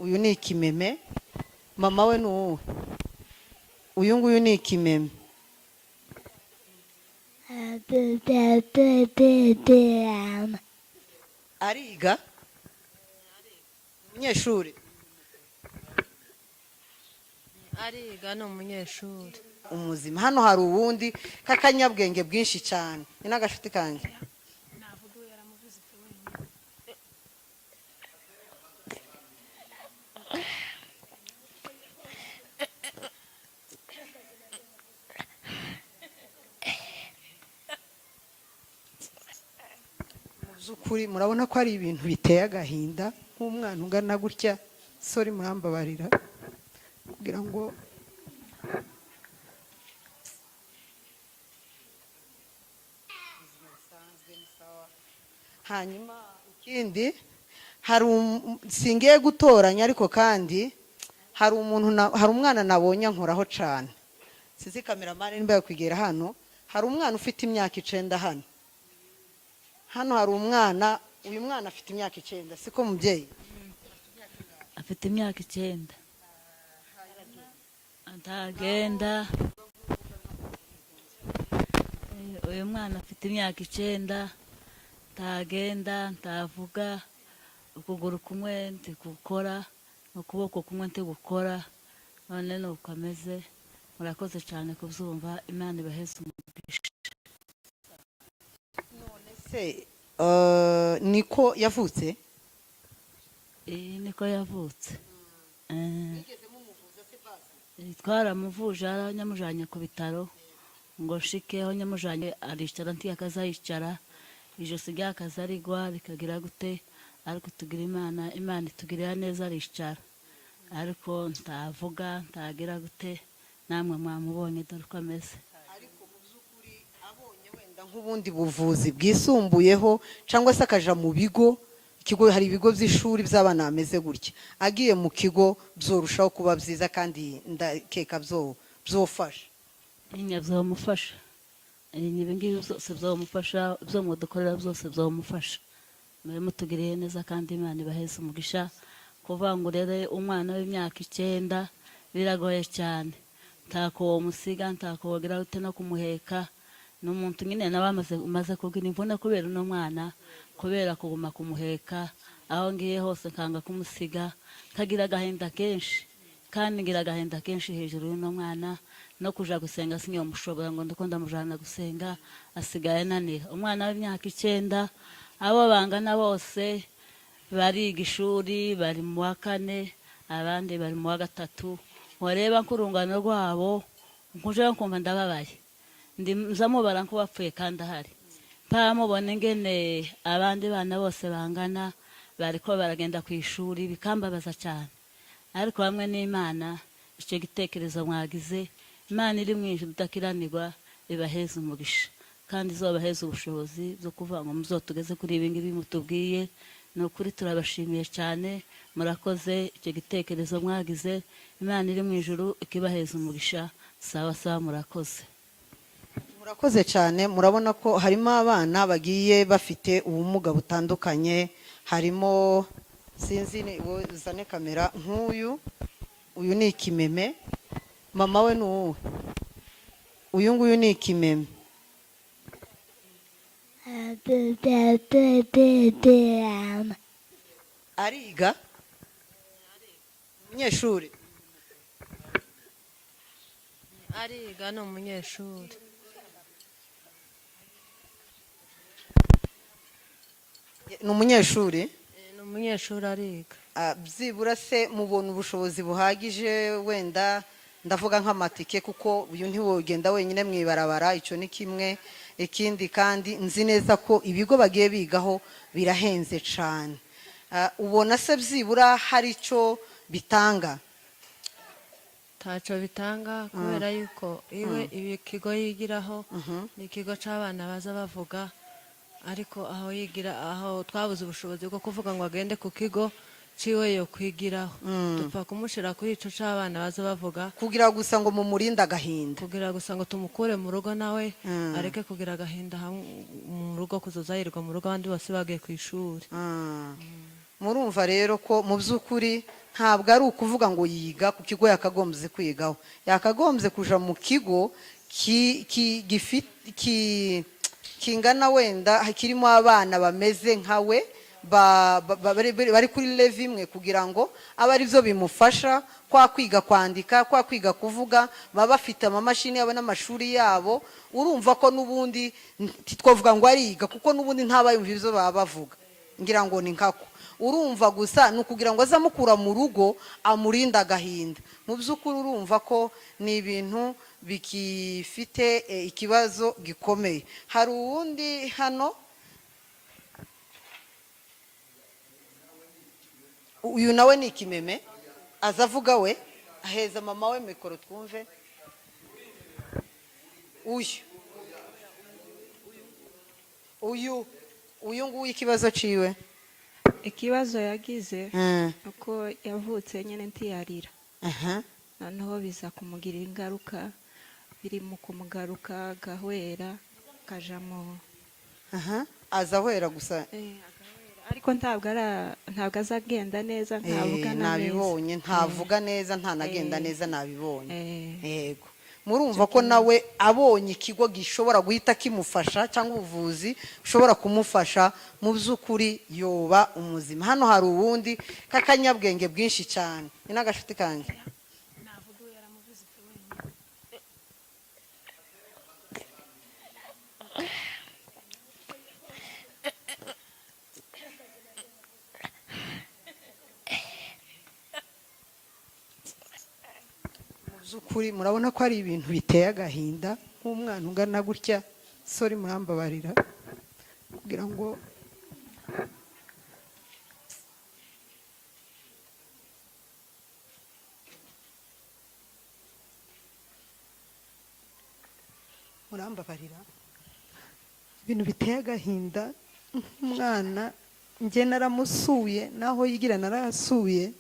uyu ni ikimeme, mama we ni uwuhe? Uyu nguyu ni ikimeme. Ariga? Umunyeshuri? Ariga ni umunyeshuri. Umuzima. Hano hari uwundi k'akanyabwenge bwinshi cyane. Ni n'agashuti kanjye. Zukuri murabona ko ari ibintu biteye agahinda nk'umwana ungana gutya. Sorry murambabarira kugira ngo hanyuma ikindi hari singiye gutoranya ariko kandi hari umwana nabonye nkoraho cyane. Sizi kameramani nimba yakwigera hano. Hari umwana ufite imyaka 9 hano. Hano hari umwana, uyu mwana afite imyaka 9, siko mubyeyi? Afite imyaka 9. Ndagenda. Uyu mwana afite imyaka 9. Ndagenda, ndavuga, ukuguru kumwe ndi gukora, ukuboko kumwe ndi gukora. None nuko ameze. Murakoze cyane kubyumva. Imana ibaheze umugisha. Niko yavutse? Niko yavutse. Twaramuvuje nyamujanye ku bitaro ngo shikeho, nyamujanye aricara ntiyakazayicara, ijosi ryakaza rigwa rikagira gute, ariko tugira Imana itugirira neza aricara, ariko ntavuga ntagira gute. Namwe mwamubonye dore uko ameze. Nk'ubundi buvuzi bwisumbuyeho cyangwa se akaja mu bigo, ikigo hari ibigo by'ishuri by'abana bameze gutya, agiye mu kigo byorushaho kuba byiza kandi ndakeka byofasha. Byomufasha. Ibingibi byose byomufasha, byo mudukorera byose byomufasha. Mutugiriye neza kandi Imana ibaheze umugisha. Kuvuga ngo rero umwana w'imyaka 9 biragoye cyane, ntako musiga, ntako wogira gute no kumuheka. N'umuntu nyine maze kugira imvune kubera uno mwana, kubera kuguma kumuheka, aho ngiye hose nkanga kumusiga, kagira agahinda kenshi, kandi ngira agahinda kenshi hejuru y'uno mwana. No kuja gusenga sinyo mushobora ngo ndiko ndamujana gusenga, asigaye nanira. Umwana w'imyaka 9, abo bangana bose bariga ishuri, bari mu wa 4, abandi bari mu wa 3. Wareba kurungano rwabo nkuje nkumva ndababaye. Nzamubara ko bapfuye kandi ahari. Mpamubone ngene abandi bana bose bangana bariko baragenda ku ishuri, bikambabaza cyane. Ariko hamwe n'Imana, icyo gitekerezo mwagize, Imana iri mu ijuru udakiranirwa ibaheze umugisha, kandi izobaheze ubushobozi bwo kuvuga ngo muzotugeze kuri ibi ngibi mutubwiye. Ni ukuri turabashimiye cyane, murakoze. Icyo gitekerezo mwagize, Imana iri mu ijuru ikibaheze umugisha. Sawa sawa, murakoze. Murakoze cyane. Murabona ko harimo abana bagiye bafite ubumuga butandukanye, harimo sinzi ni uzane kamera nk'uyu. Uyu ni ikimeme, mama we ni uwuhe? Uyu nguyu ni ikimeme. Ariga? Umunyeshuri? Ariga ni umunyeshuri. Ni umunyeshuri? Ni umunyeshuri ariga. Byibura se mubona ubushobozi buhagije, wenda ndavuga nk'amatike, kuko uyu ntiwogenda wenyine mwibarabara, icyo ni kimwe. Ikindi kandi nzi neza ko ibigo bagiye bigaho birahenze cyane. Ubona se byibura hari icyo bitanga? Taco bitanga kubera yuko iwe ikigo yigiraho ni ikigo c'abana baza bavuga, ariko aho yigira, aho twabuze ubushobozi bwo kuvuga ngo agende ku kigo ciwe yo kwigiraho, dupfa kumushira kuri ico c'abana baza bavuga, kugira gusa ngo mumurinde agahinda, kugira gusa ngo tumukure mu rugo nawe areke kugira agahinda mu rugo, kuzoza yirirwa mu rugo abandi bose bagiye ku ishuri. murumva rero ko mu by'ukuri ntabwo ari ukuvuga ngo yiga ku kigo yakagombye kwigaho, yakagombye kuja mu kigo kingana wenda kirimo abana bameze nkawe bari kuri level imwe, kugira ngo abe ari byo bimufasha kwa kwiga kwandika, kwa kwiga kuvuga, baba bafite amamashini yabo n'amashuri yabo. Urumva ko n'ubundi twavuga ngo ariga, kuko n'ubundi ntabayumva ibyo baba bavuga, ngira ngo ni nkako. Urumva gusa ni ukugira ngo azamukura mu rugo amurinda agahinda. Mu by'ukuri urumva ko ni ibintu bikifite ikibazo gikomeye. Hari uwundi hano, uyu nawe ni ikimeme, azavuga we, aheza mama we mikoro twumve. uyu nguyu ikibazo ciwe, ikibazo yagize uko yavutse nyine ntiyarira, noneho biza kumugirira ingaruka, biri mu kumugaruka agahwera akajamo, azahwera gusa, ariko ntabwo azagenda neza, ntavuga nabibonye, ntavuga neza, ntanagenda neza, nabibonye. Yego, murumva ko nawe abonye ikigo gishobora guhita kimufasha cyangwa ubuvuzi ushobora kumufasha, mu by'ukuri yoba umuzima. Hano hari ubundi k'akanyabwenge bwinshi cyane, ni n'agashuti kanjye. Ukuri murabona ko ari ibintu biteye agahinda, nk'umwana ungana gutya. Sorry, murambabarira kugira ngo murambabarira, ibintu biteye agahinda. Umwana njye naramusuye, naho yigira narasuye,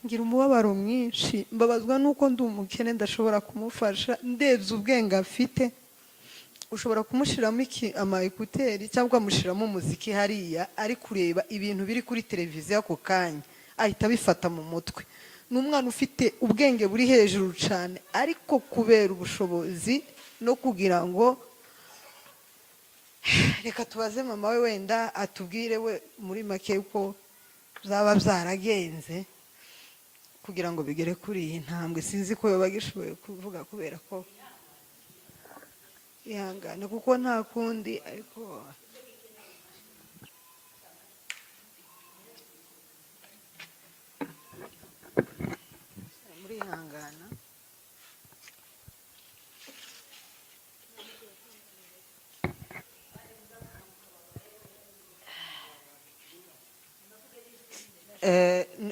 ngira umubabaro mwinshi, mbabazwa nuko ndi umukene ndashobora kumufasha. Ndebye ubwenge afite, ushobora kumushiramo ama ekuteri cyangwa amushiramo umuziki hariya, ari kureba ibintu biri kuri televiziyo ako kanya ahita bifata mu mutwe. Ni umwana ufite ubwenge buri hejuru cyane, ariko kubera ubushobozi no kugira ngo, reka tubaze mama we wenda atubwire we muri make uko byaba byaragenze kugira ngo bigere kuri iyi ntambwe. Sinzi ko yoba gishoboye kuvuga kubera ko ihangane, kuko nta kundi, ariko muri ihangana.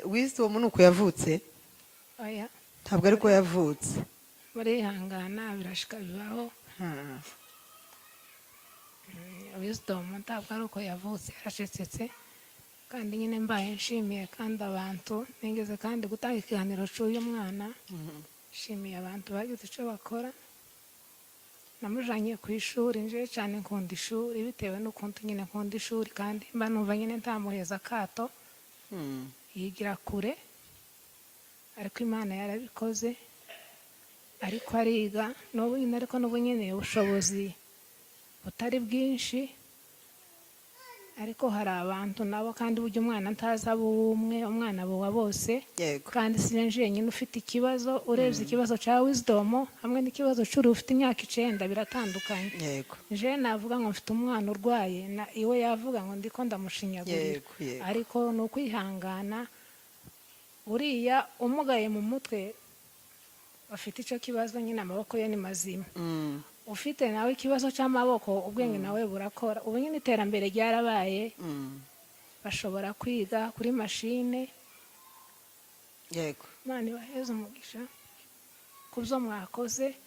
Wisdom ni uko yavutse, oya ntabwo ariko yavutse. barihangana, birashika bibaho. Wisdom ntabwo ari uko yavutse, yaracecetse. Kandi nyine mbaye nshimiye kandi abantu, nigeze kandi gutanga ikiganiro cy'uyu mwana, nshimiye abantu bagize icyo bakora. Namujanye ku ishuri, nje cyane nkunda ishuri bitewe n'ukuntu nyine nkunda ishuri, kandi mba numva nyine ntamuheza akato, yigira kure, ariko Imana yarabikoze, ariko ariga n'ubu nyine, ariko n'ubu nyine ubushobozi butari bwinshi, ariko hari abantu nabo kandi burya umwana ntaza ubumwe, umwana abo wa bose. Kandi sinje nyine ufite ikibazo, urebye ikibazo cya Wisdom hamwe n'ikibazo cy'uri ufite imyaka 9 biratandukanye. Nje navuga ngo mfite umwana urwaye, na iwe yavuga ngo ndiko ndamushinyagurira, ariko no kwihangana. Uriya umugaye mu mutwe afite icyo kibazo, nyine amaboko ye ni mazima. Ufite nawe ikibazo cy'amaboko, ubwenge nawe burakora. Ubu nyine iterambere ryarabaye, bashobora kwiga kuri mashine. Yego, Imana ibaheze umugisha ku byo mwakoze.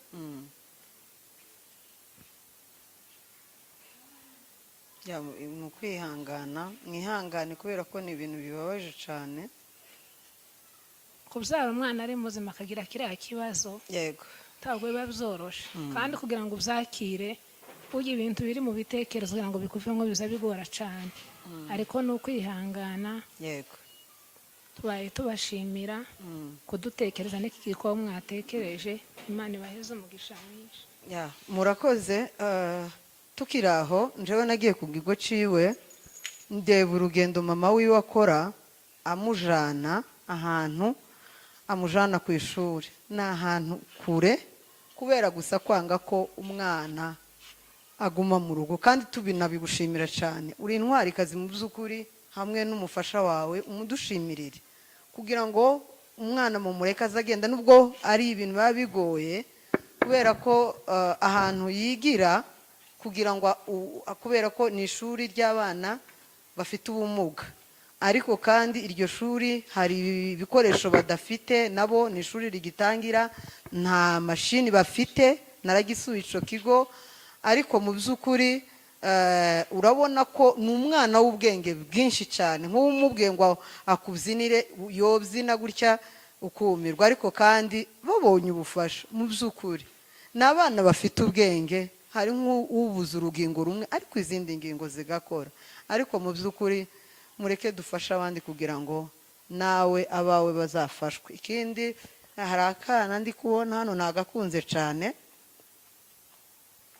ni ukwihangana, mwihangane kubera ko ni ibintu bibabaje cyane. Kubyara umwana ari muzima akagira kiriya kibazo, Yego, ntabwo biba byoroshe. Kandi kugira ngo ubyakire, ujye ibintu biri mu bitekerezo kugira ngo bikuvemo biza bigora cyane. ariko ni ukwihangana. yego. Tubaye tubashimira kudutekereza n'iki gikorwa mwatekereje. Imana ibaheze umugisha mwinshi. Ya, murakoze. Tukiri aho njewe nagiye ku kigo ciwe ndeba urugendo mama wiwe akora amujana ahantu, amujana ku ishuri. Ni ahantu kure, kubera gusa kwanga ko umwana aguma mu rugo, kandi tubinabigushimira cyane. Uri intwarikazi mu by'ukuri, hamwe n'umufasha wawe umudushimirire kugira ngo umwana mumureke azagenda, nubwo ari ibintu biba bigoye, kubera ko ahantu yigira, kugira ngo kubera ko ni ishuri ry'abana bafite ubumuga, ariko kandi iryo shuri hari ibikoresho badafite, nabo ni ishuri rigitangira, nta mashini bafite. Naragisuye ico kigo, ariko mu by'ukuri urabona ko ni umwana w'ubwenge bwinshi cyane. Nk'umubwiye ngo akubyinire yobyina gutya ukumirwa, ariko kandi babonye ubufasha. Mu by'ukuri ni abana bafite ubwenge, hari nk'ubuze urugingo rumwe ariko izindi ngingo zigakora. Ariko mu by'ukuri mureke dufashe abandi kugira ngo nawe abawe bazafashwe. Ikindi, hari akana ndi kubona hano nagakunze cyane.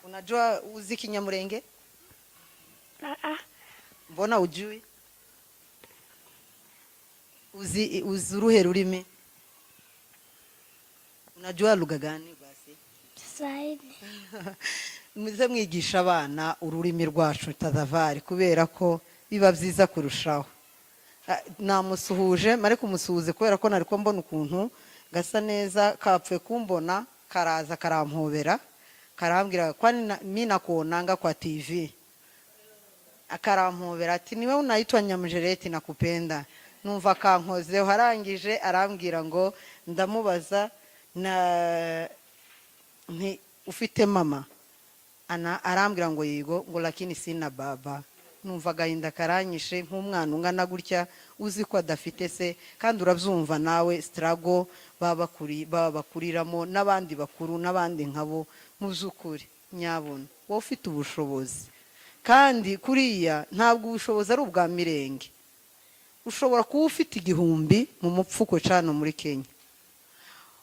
Unajua uzi Kinyamurenge? Mbona ujui? Uzi uruhe rurimi? Unajua lugha gani basi? Kiswahili. Muze mwigisha abana ururimi rwacu tadavari, kubera ko biba byiza kurushaho. Namusuhuje, mare kumusuhuze kubera ko nariko mbona ukuntu gasa neza, kapfe kumbona karaza karampobera, karambwira kwani mimi nakuonanga kwa TV. Akarampobera ati niwe unaitwa Nyamujereti nakupenda. Numva kankozeho, harangije arambwira ngo ndamubaza na nti ufite mama? Arambwira ngo yego, ngo lakini sina baba. Numva gahinda karanyishe, nk'umwana ungana gutya uzi ko adafite se, kandi urabyumva nawe struggle baba bakuriramo n'abandi bakuru n'abandi nkabo. Mu by'ukuri nyabona wowe ufite ubushobozi, kandi kuriya ntabwo ubushobozi ari ubwa mirenge. Ushobora kuba ufite 1000 mu mupfuko cyane muri Kenya.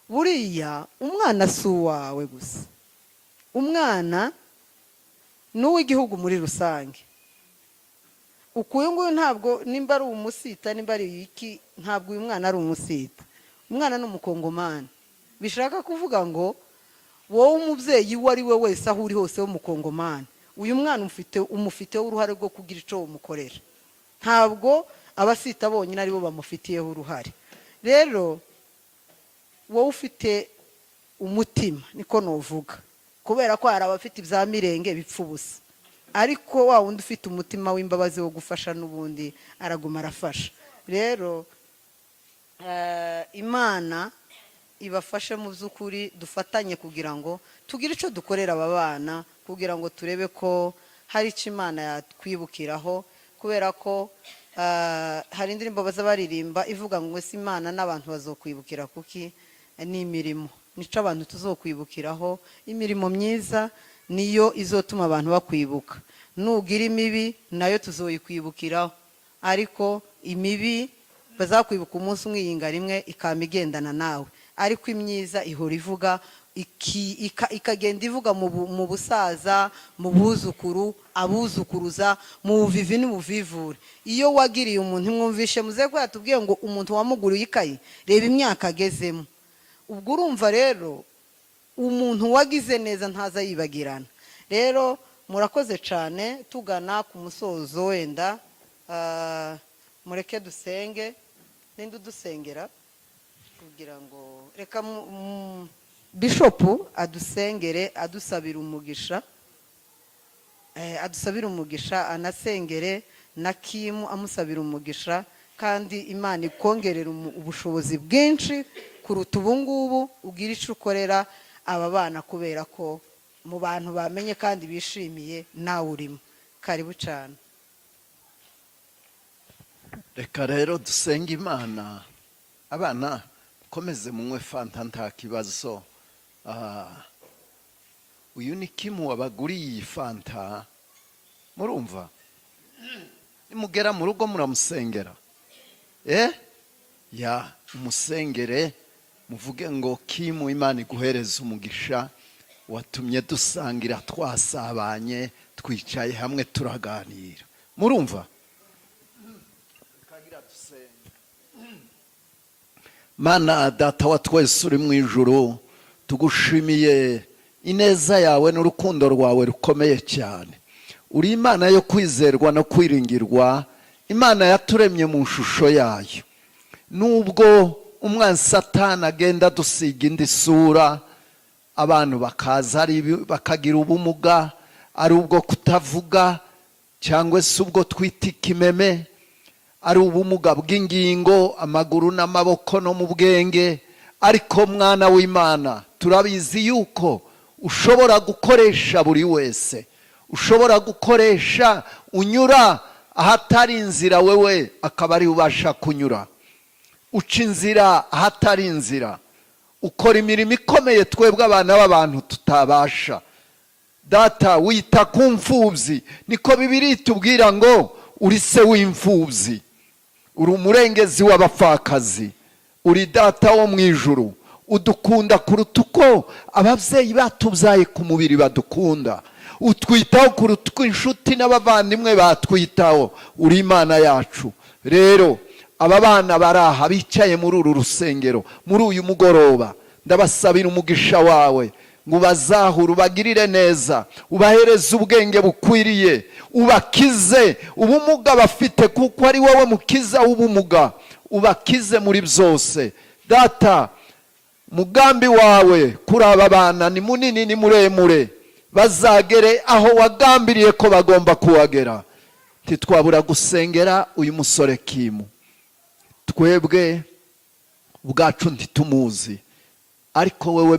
Buriya umwana si uwawe gusa, umwana n'uw'igihugu muri rusange. Ukuye nguyu ntabwo nimba ari umusita, nimba ari iki, ntabwo uyu mwana ari umusita. Umwana ni umukongomani. Bishaka kuvuga ngo wowe umubyeyi wari we wese aho uri hose w'umukongomani, uyu mwana umufiteho uruhare rwo kugira icyo umukorera. Ntabwo abasita bonyine aribo bamufitiyeho uruhare. Rero wowe ufite umutima, niko novuga, kubera ko hari abafite ibya mirenge bipfa ubusa, ariko wa wundi ufite umutima w'imbabazi wo gufasha n'ubundi araguma arafasha. Rero Imana ibafashe mu by'ukuri, dufatanye kugira ngo tugire icyo dukorera aba bana, kugira ngo turebe ko hari icyo Imana yatwibukiraho, kubera ko hari indirimbo baza baririmba ivuga ngo si Imana n'abantu bazokwibukira kuki n'imirimo. Nico abantu tuzokwibukiraho, imirimo myiza niyo izotuma abantu bakwibuka. Nugira imibi nayo tuzoyikwibukiraho, ariko imibi bazakwibuka umunsi umwe yinga rimwe ikamigendana nawe, ariko imyiza ihora ivuga ikagenda ivuga mu busaza, mu buzukuru, abuzukuruza, mu buvivi n'ubuvivure. Iyo wagiriye umuntu imwumvishe, muze ko yatubwiye ngo umuntu wamuguriye ikayi, reba imyaka agezemo. Ubwo urumva rero umuntu wagize neza ntaza yibagirana. Rero murakoze cyane, tugana ku musozo wenda mureke dusenge. Ninde udusengera kugira ngo reka Bishopu adusengere, adusabira umugisha, anasengere na Kimu amusabira umugisha, kandi Imana ikongerera ubushobozi bwinshi kuruta ubu ngubu, ugira icyo ukorera aba bana, kubera ko mu bantu bamenye kandi bishimiye nawe urimo. Karibu cyane. Reka rero dusenge Imana. Abana komeze munywe fanta nta kibazo. Uyu ni Kimu wabaguriye iyi fanta, murumva? nimugera mu rugo muramusengera ya umusengere muvuge ngo Kimu Imana iguhereza umugisha watumye dusangira twasabanye twicaye hamwe turaganira murumva Mana data wa twese uri mu ijuru tugushimiye ineza yawe n'urukundo rwawe rukomeye cyane uri Imana yo kwizerwa no kwiringirwa Imana yaturemye mu shusho yayo nubwo umwanzi Satani agenda dusiga indi sura abantu bakaza bakagira ubumuga ari ubwo kutavuga cyangwa se ubwo twita ikimeme ari ubumuga bw'ingingo amaguru n'amaboko no mu bwenge ariko mwana w'Imana turabizi yuko ushobora gukoresha buri wese ushobora gukoresha unyura ahatari inzira wewe akaba ari ubasha kunyura uca inzira ahatari inzira ukora imirimo ikomeye twebwe abana b'abantu tutabasha data wita ku mfubyi niko Bibiliya itubwira ngo uri se w'imfubyi uri umurengezi w'abapfakazi uri data wo mu ijuru udukunda kuruta uko ababyeyi batubyaye ku mubiri badukunda utwitaho kuruta uko inshuti n'abavandimwe batwitaho uri Imana yacu rero aba bana baraha bicaye muri uru rusengero muri uyu mugoroba ndabasabira umugisha wawe ngo ubazahure ubagirire neza ubahereze ubwenge bukwiriye ubakize ubumuga bafite kuko ari wowe mukiza w'ubumuga ubakize muri byose data mugambi wawe kuri aba bana ni munini ni muremure bazagere aho wagambiriye ko bagomba kuhagera ntitwabura gusengera uyu musore Kimu twebwe ubwacu ntitumuzi ariko wewe